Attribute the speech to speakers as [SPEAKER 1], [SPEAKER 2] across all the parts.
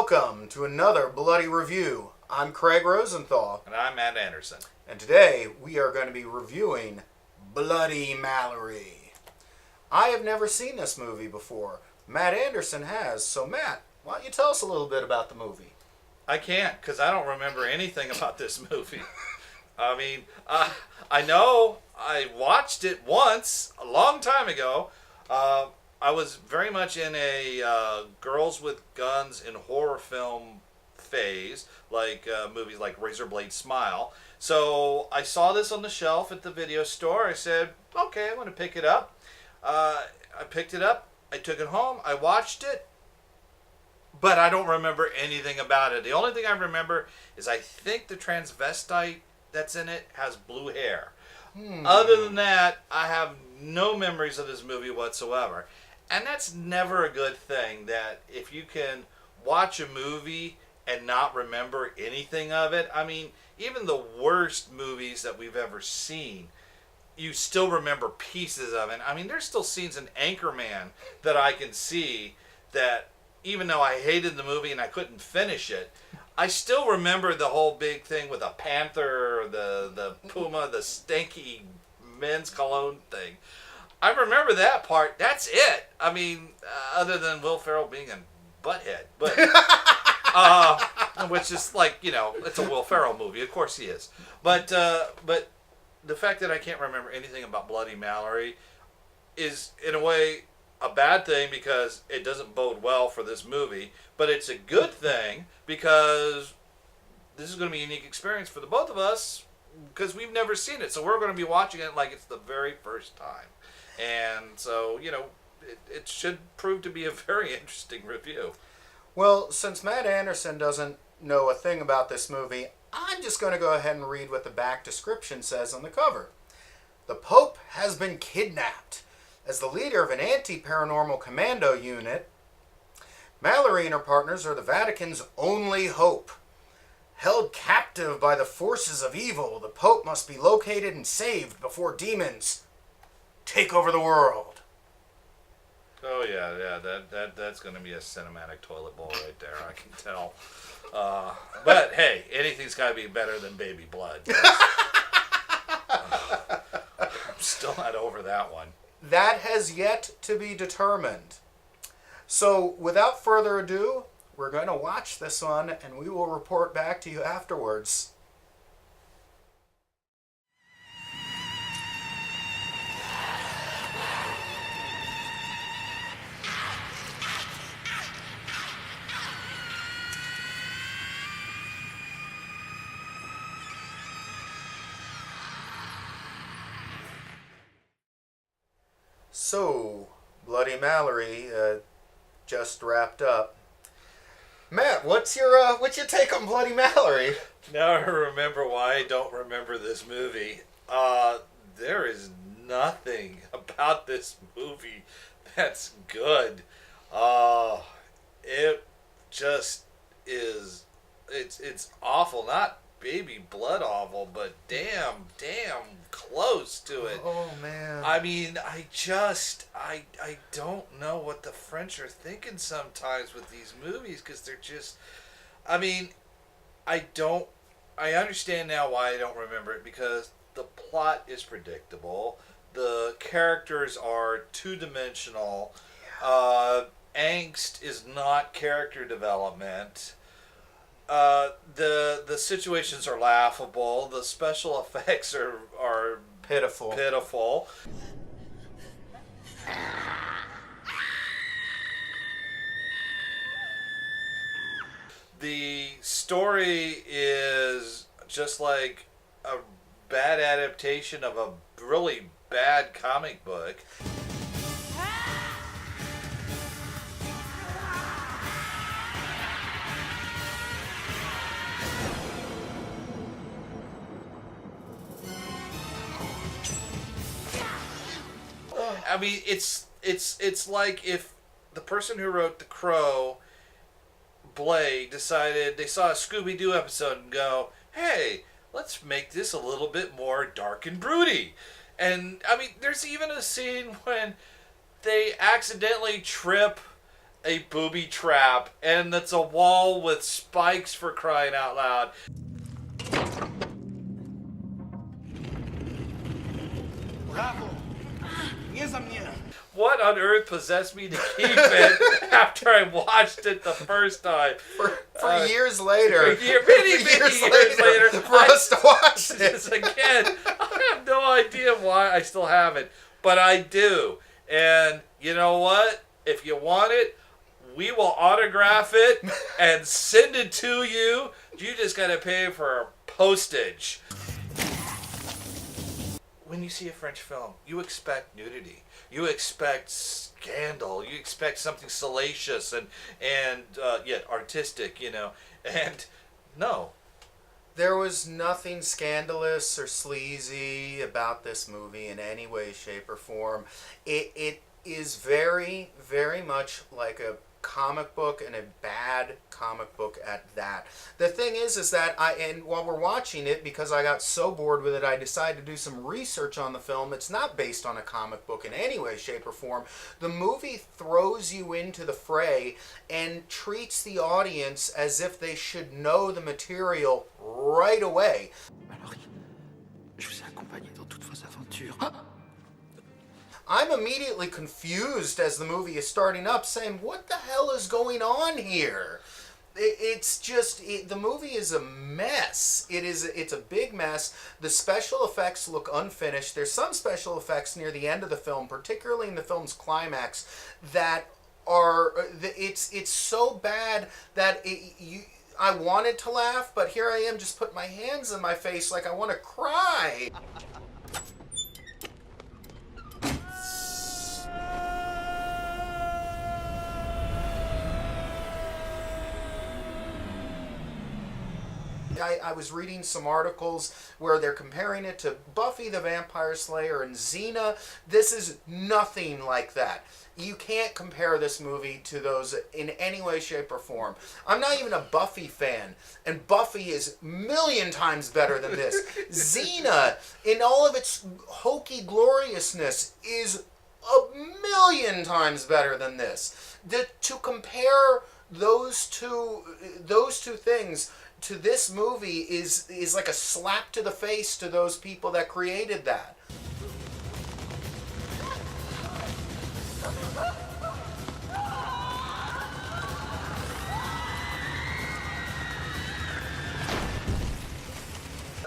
[SPEAKER 1] Welcome to another Bloody Review. I'm Craig Rosenthal.
[SPEAKER 2] And I'm Matt Anderson.
[SPEAKER 1] And today we are going to be reviewing Bloody Mallory. I have never seen this movie before. Matt Anderson has. So Matt, why don't you tell us a little bit about the movie?
[SPEAKER 2] I can't, because I don't remember anything about this movie. I mean, I know I watched it once, a long time ago. I was very much in a girls with guns in horror film phase, like movies like Razorblade Smile. So I saw this on the shelf at the video store. I said, okay, I'm going to pick it up. I picked it up. I took it home. I watched it. But I don't remember anything about it. The only thing I remember is I think the transvestite that's in it has blue hair. Other than that, I have no memories of this movie whatsoever. And that's never a good thing, that if you can watch a movie and not remember anything of it. I mean, even the worst movies that we've ever seen, you still remember pieces of it. I mean, there's still scenes in Anchorman that I can see that, even though I hated the movie and I couldn't finish it, I still remember the whole big thing with the panther, the puma, the stinky men's cologne thing. I remember that part. That's it. I mean, other than Will Ferrell being a butthead, but which is like, you know, it's a Will Ferrell movie. Of course he is. But the fact that I can't remember anything about Bloody Mallory is, in a way, a bad thing because it doesn't bode well for this movie. But it's a good thing because this is going to be a unique experience for the both of us because we've never seen it. So we're going to be watching it like it's the very first time. And so, you know, it should prove to be a very interesting review.
[SPEAKER 1] Well, since Matt Anderson doesn't know a thing about this movie, I'm just going to go ahead and read what the back description says on the cover. The Pope has been kidnapped. As the leader of an anti-paranormal commando unit, Mallory and her partners are the Vatican's only hope. Held captive by the forces of evil, the Pope must be located and saved before demons take over the world.
[SPEAKER 2] Oh yeah, that's going to be a cinematic toilet bowl right there. I can tell. But hey, anything's got to be better than baby blood. I'm still not over that one.
[SPEAKER 1] That has yet to be determined. So, without further ado, we're going to watch this one, and we will report back to you afterwards. So, Bloody Mallory just wrapped up. Matt, what's your take on Bloody Mallory?
[SPEAKER 2] Now I remember why I don't remember this movie. There is nothing about this movie that's good. It just is. It's awful. Not baby blood awful, but damn close to it.
[SPEAKER 1] Oh man.
[SPEAKER 2] I mean, I don't know what the French are thinking sometimes with these movies, because they're just, I mean, I understand now why I don't remember it, because the plot is predictable. The characters are two-dimensional. Yeah. Angst is not character development. The situations are laughable. The special effects are pitiful. The story is just like a bad adaptation of a really bad comic book. I mean, it's like if the person who wrote The Crow, Blade, decided they saw a Scooby-Doo episode and go, hey, let's make this a little bit more dark and broody. And, I mean, there's even a scene when they accidentally trip a booby trap, and it's a wall with spikes, for crying out loud.
[SPEAKER 3] Bravo!
[SPEAKER 2] What on earth possessed me to keep it after I watched it the first time?
[SPEAKER 1] For years later.
[SPEAKER 2] Many years later,
[SPEAKER 1] for us to watch
[SPEAKER 2] this
[SPEAKER 1] it.
[SPEAKER 2] again. I have no idea why I still haven't, but I do. And you know what? If you want it, we will autograph it and send it to you. You just gotta pay for postage. When you see a French film, you expect nudity. You expect scandal. You expect something salacious and yet artistic, you know. And no.
[SPEAKER 1] There was nothing scandalous or sleazy about this movie in any way, shape, or form. It is very, very much like a comic book, and a bad comic book at that. The thing is that and while we're watching it, because I got so bored with it, I decided to do some research on the film. It's not based on a comic book in any way, shape, or form. The movie throws you into the fray and treats the audience as if they should know the material right away.
[SPEAKER 3] Mallory, je vous ai accompagné dans toutes vos aventures.
[SPEAKER 1] I'm immediately confused as the movie is starting up, saying, what the hell is going on here? It's just, the movie is a mess. It's a big mess. The special effects look unfinished. There's some special effects near the end of the film, particularly in the film's climax, that are, it's so bad that I wanted to laugh, but here I am just putting my hands in my face like I want to cry. I was reading some articles where they're comparing it to Buffy the Vampire Slayer and Xena. This is nothing like that. You can't compare this movie to those in any way, shape, or form. I'm not even a Buffy fan, and Buffy is a million times better than this. Xena, in all of its hokey gloriousness, is a million times better than this. To compare those two things to this movie is like a slap to the face to those people that created that.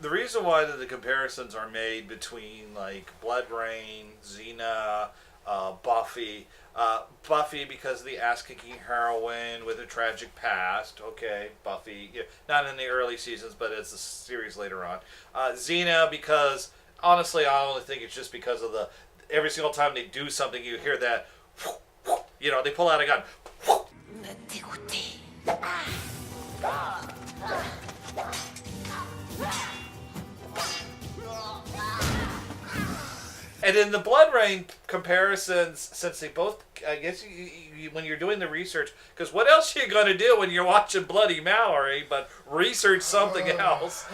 [SPEAKER 2] The reason why the comparisons are made between like Blood Rain, Xena, Buffy, Buffy because of the ass-kicking heroine with a tragic past. Okay, Buffy, yeah, not in the early seasons, but as the series later on. Xena because honestly, I only think it's just because of every single time they do something, you hear that, you know, they pull out a gun. And in the Blood Rain comparisons, since they both, I guess when you're doing the research, because what else are you going to do when you're watching Bloody Mallory but research something else?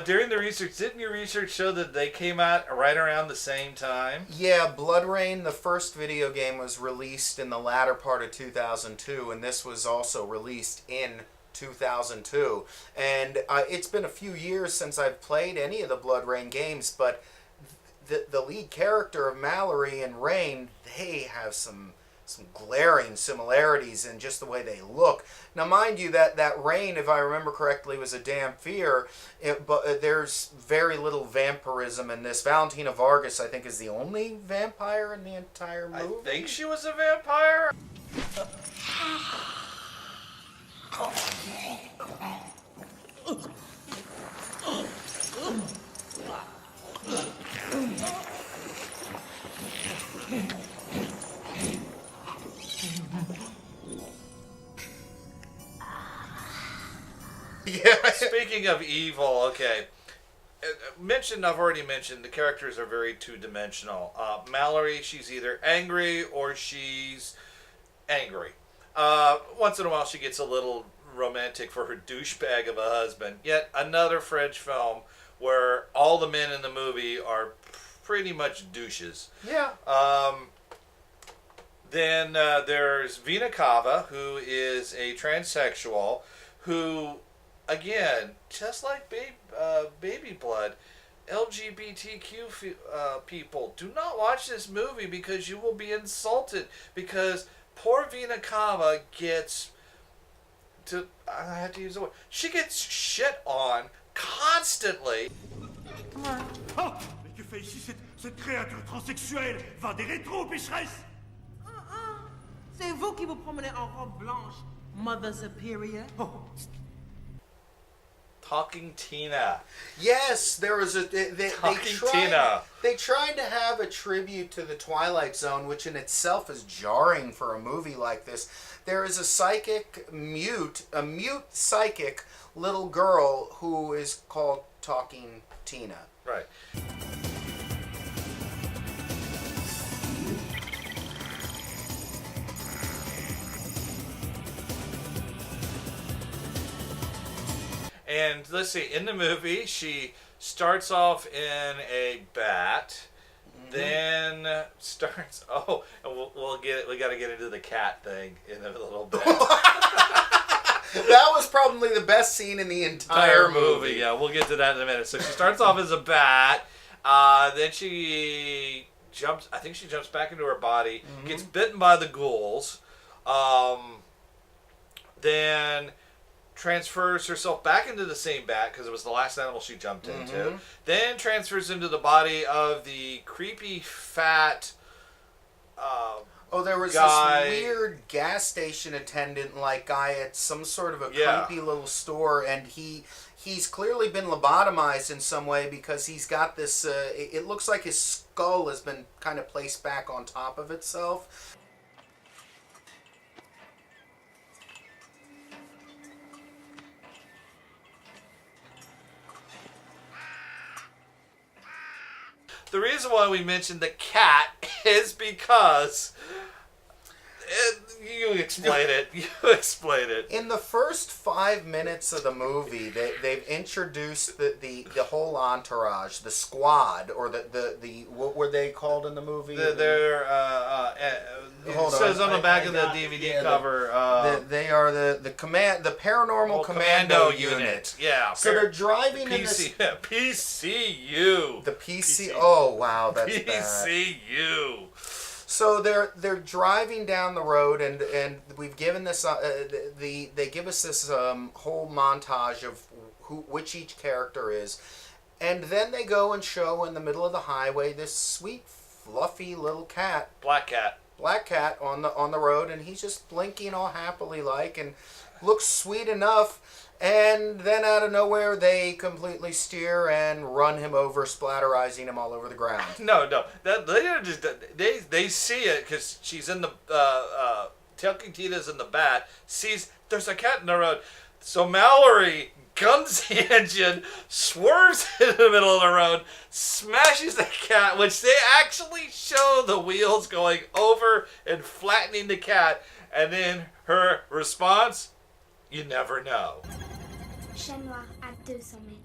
[SPEAKER 2] During the research, didn't your research show that they came out right around the same time?
[SPEAKER 1] Yeah, Blood Rain, the first video game, was released in the latter part of 2002, and this was also released in 2002. And it's been a few years since I've played any of the Blood Rain games, but the lead character of Mallory and Rain, they have some glaring similarities in just the way they look. Now, mind you, that Rain, if I remember correctly, was a Dhampir, but there's very little vampirism in this. Valentina Vargas, I think, is the only vampire in the entire movie.
[SPEAKER 2] I think she was a vampire.
[SPEAKER 1] Yeah.
[SPEAKER 2] Speaking of evil, okay. I've already mentioned, the characters are very two-dimensional. Mallory, she's either angry or she's angry. Once in a while she gets a little romantic for her douchebag of a husband. Yet another French film where all the men in the movie are pretty much douches.
[SPEAKER 1] Yeah.
[SPEAKER 2] Then there's Vena Cava, who is a transsexual, who, again, just like Baby Blood, LGBTQ people, do not watch this movie because you will be insulted. Because poor Vena Cava gets I have to use the word. She gets shit on constantly.
[SPEAKER 4] Oh, mais que fait ici cette créature transsexuelle? Va des rétros, pécheresse!
[SPEAKER 5] C'est vous qui vous promenez en robe blanche, Mother Superior.
[SPEAKER 2] Talking Tina.
[SPEAKER 1] Yes, there was a
[SPEAKER 2] Talking Tina.
[SPEAKER 1] They tried to have a tribute to the Twilight Zone, which in itself is jarring for a movie like this. There is a mute psychic little girl who is called Talking Tina.
[SPEAKER 2] Right. And let's see, in the movie, she starts off in a bat, then starts. Oh, and we'll get it. We got to get into the cat thing in a little bit.
[SPEAKER 1] That was probably the best scene in the entire movie.
[SPEAKER 2] Yeah, we'll get to that in a minute. So she starts off as a bat, then she jumps. I think she jumps back into her body, gets bitten by the ghouls, then transfers herself back into the same bat because it was the last animal she jumped into. Then transfers into the body of the creepy fat
[SPEAKER 1] there was
[SPEAKER 2] guy.
[SPEAKER 1] This weird gas station attendant like guy at some sort of a creepy little store, and he's clearly been lobotomized in some way because he's got this it looks like his skull has been kind of placed back on top of itself.
[SPEAKER 2] The reason why we mentioned the cat is because you explain it. You explain it.
[SPEAKER 1] In the first 5 minutes of the movie, they've introduced the whole entourage, the squad, or the what were they called in the movie?
[SPEAKER 2] It says on the back of the DVD cover.
[SPEAKER 1] They are the paranormal commando unit.
[SPEAKER 2] Yeah.
[SPEAKER 1] So they're driving in this
[SPEAKER 2] PCU.
[SPEAKER 1] The PC. Oh wow, that's bad.
[SPEAKER 2] PCU.
[SPEAKER 1] So they're driving down the road, and we've given this they give us this whole montage of which each character is, and then they go and show in the middle of the highway this sweet fluffy little cat, black cat on the road, and he's just blinking all happily like, and looks sweet enough. And then out of nowhere, they completely steer and run him over, splatterizing him all over the ground.
[SPEAKER 2] No. They see it because she's in the Talking Tina's in the bat. Sees there's a cat in the road, so Mallory guns the engine, swerves in the middle of the road, smashes the cat, which they actually show the wheels going over and flattening the cat, and then her response. You never know.
[SPEAKER 6] Chat noir à 200 mètres.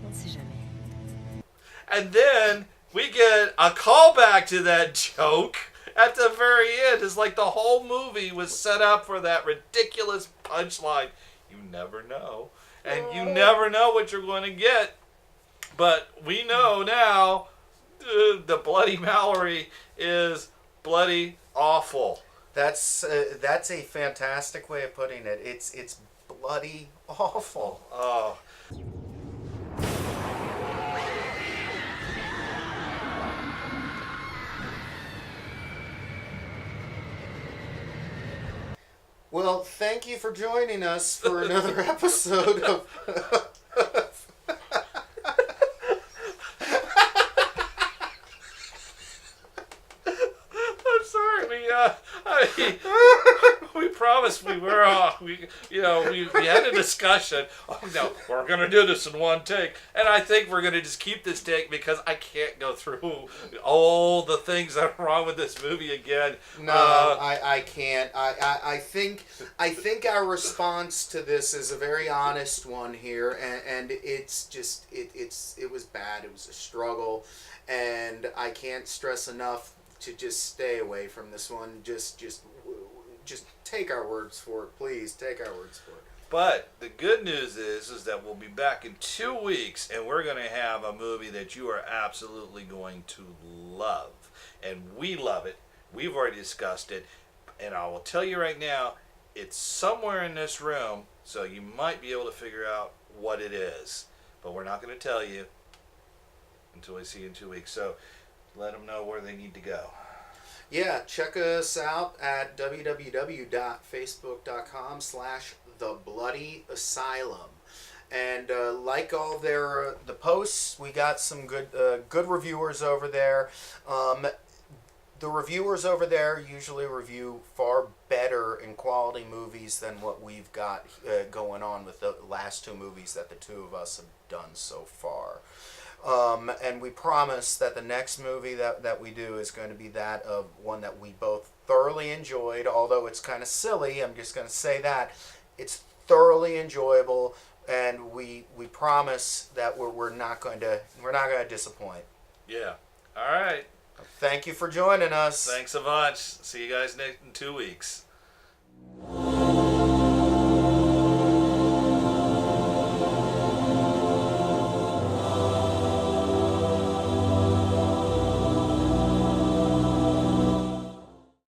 [SPEAKER 5] On sait jamais.
[SPEAKER 2] And then we get a callback to that joke at the very end. It's like the whole movie was set up for that ridiculous punchline. You never know. And you never know what you're going to get. But we know now the Bloody Mallory is bloody awful.
[SPEAKER 1] That's a fantastic way of putting it. It's bloody awful.
[SPEAKER 2] Oh.
[SPEAKER 1] Well, thank you for joining us for another episode of...
[SPEAKER 2] I'm sorry, we promised we were. We had a discussion. Oh no, we're gonna do this in one take, and I think we're gonna just keep this take because I can't go through all the things that are wrong with this movie again.
[SPEAKER 1] No, I can't. I think our response to this is a very honest one here, and it's just it was bad. It was a struggle, and I can't stress enough to just stay away from this one. Just take our words for it, please. Take our words for it.
[SPEAKER 2] But the good news is that we'll be back in 2 weeks, and we're going to have a movie that you are absolutely going to love. And we love it. We've already discussed it. And I will tell you right now, it's somewhere in this room, so you might be able to figure out what it is. But we're not going to tell you until we see you in 2 weeks. So let them know where they need to go.
[SPEAKER 1] Yeah, check us out at www.facebook.com/thebloodyaSylum. And like all the posts, we got some good reviewers over there. The reviewers over there usually review far better in quality movies than what we've got going on with the last two movies that the two of us have done so far. And we promise that the next movie that we do is going to be that of one that we both thoroughly enjoyed, although it's kind of silly. I'm just going to say that. It's thoroughly enjoyable, and we promise that we're not going to disappoint.
[SPEAKER 2] Yeah. All right.
[SPEAKER 1] Thank you for joining us.
[SPEAKER 2] Thanks a bunch. See you guys in 2 weeks.